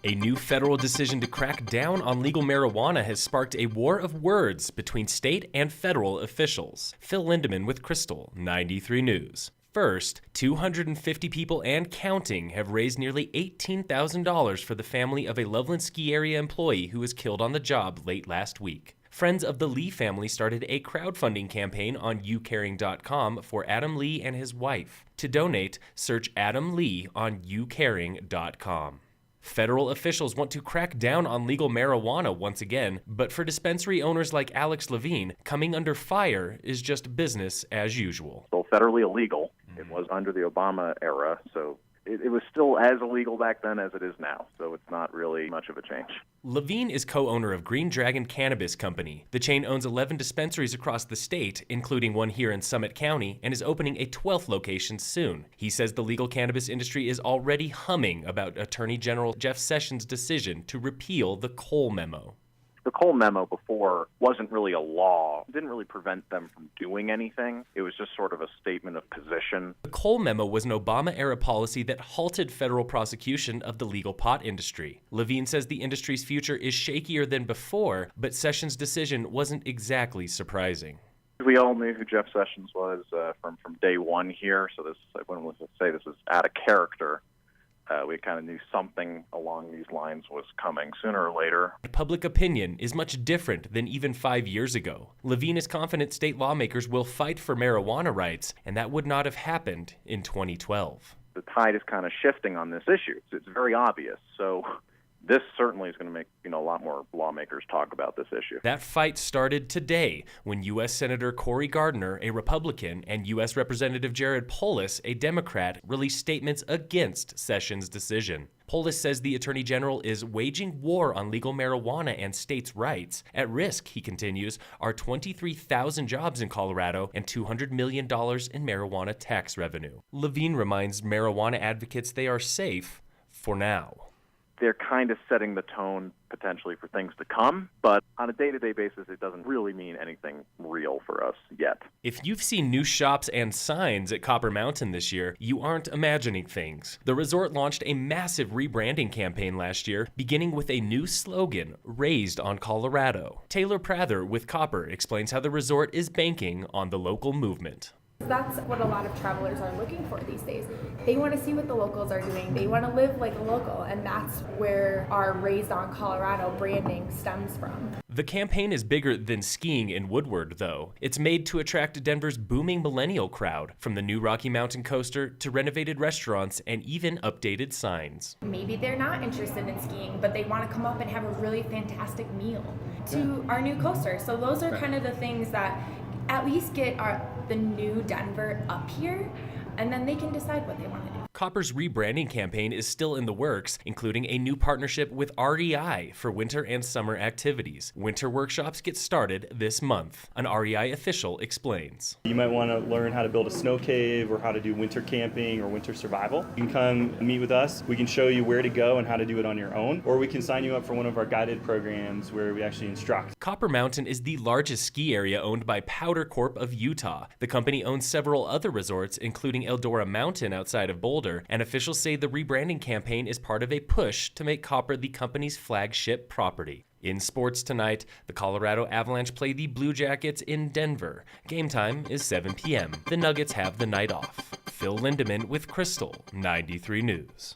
A new federal decision to crack down on legal marijuana has sparked a war of words between state and federal officials. Phil Lindeman with Krystal, 93 News. First, 250 people and counting have raised nearly $18,000 for the family of a Loveland Ski Area employee who was killed on the job late last week. Friends of the Lee family started a crowdfunding campaign on youcaring.com for Adam Lee and his wife. To donate, search Adam Lee on youcaring.com. Federal officials want to crack down on legal marijuana once again, but for dispensary owners like Alex Levine, coming under fire is just business as usual. Still federally illegal. It was under the Obama era, so it was still as illegal back then as it is now, so it's not really much of a change. Levine is co-owner of Green Dragon Cannabis Company. The chain owns 11 dispensaries across the state, including one here in Summit County, and is opening a 12th location soon. He says the legal cannabis industry is already humming about Attorney General Jeff Sessions' decision to repeal the Cole Memo. The Cole Memo before wasn't really a law. It didn't really prevent them from doing anything. It was just sort of a statement of position. The Cole Memo was an Obama-era policy that halted federal prosecution of the legal pot industry. Levine says the industry's future is shakier than before, but Sessions' decision wasn't exactly surprising. We all knew who Jeff Sessions was from day one here, so I wouldn't say this is out of character. We kind of knew something along these lines was coming sooner or later. Public opinion is much different than even 5 years ago. Levine is confident state lawmakers will fight for marijuana rights, and that would not have happened in 2012. The tide is kind of shifting on this issue. It's very obvious. So this certainly is going to make a lot more lawmakers talk about this issue. That fight started today when U.S. Senator Cory Gardner, a Republican, and U.S. Representative Jared Polis, a Democrat, released statements against Sessions' decision. Polis says the Attorney General is waging war on legal marijuana and states' rights. At risk, he continues, are 23,000 jobs in Colorado and $200 million in marijuana tax revenue. Levine reminds marijuana advocates they are safe for now. They're kind of setting the tone potentially for things to come, but on a day-to-day basis, it doesn't really mean anything real for us yet. If you've seen new shops and signs at Copper Mountain this year, you aren't imagining things. The resort launched a massive rebranding campaign last year, beginning with a new slogan, Raised on Colorado. Taylor Prather with Copper explains how the resort is banking on the local movement. That's what a lot of travelers are looking for these days. They want to see what the locals are doing. They want to live like a local, and that's where our Raised on Colorado branding stems from. The campaign is bigger than skiing in Woodward, though. It's made to attract Denver's booming millennial crowd, from the new Rocky Mountain coaster to renovated restaurants and even updated signs. Maybe they're not interested in skiing, but they want to come up and have a really fantastic meal to our new coaster. So those are kind of the things that at least get the new Denver up here, and then they can decide what they want to do. Copper's rebranding campaign is still in the works, including a new partnership with REI for winter and summer activities. Winter workshops get started this month. An REI official explains. You might want to learn how to build a snow cave or how to do winter camping or winter survival. You can come and meet with us. We can show you where to go and how to do it on your own, or we can sign you up for one of our guided programs where we actually instruct. Copper Mountain is the largest ski area owned by Powder Corp of Utah. The company owns several other resorts, including Eldora Mountain outside of Boulder, and officials say the rebranding campaign is part of a push to make Copper the company's flagship property. In sports tonight, the Colorado Avalanche play the Blue Jackets in Denver. Game time is 7 p.m. The Nuggets have the night off. Phil Lindeman with Krystal, 93 News.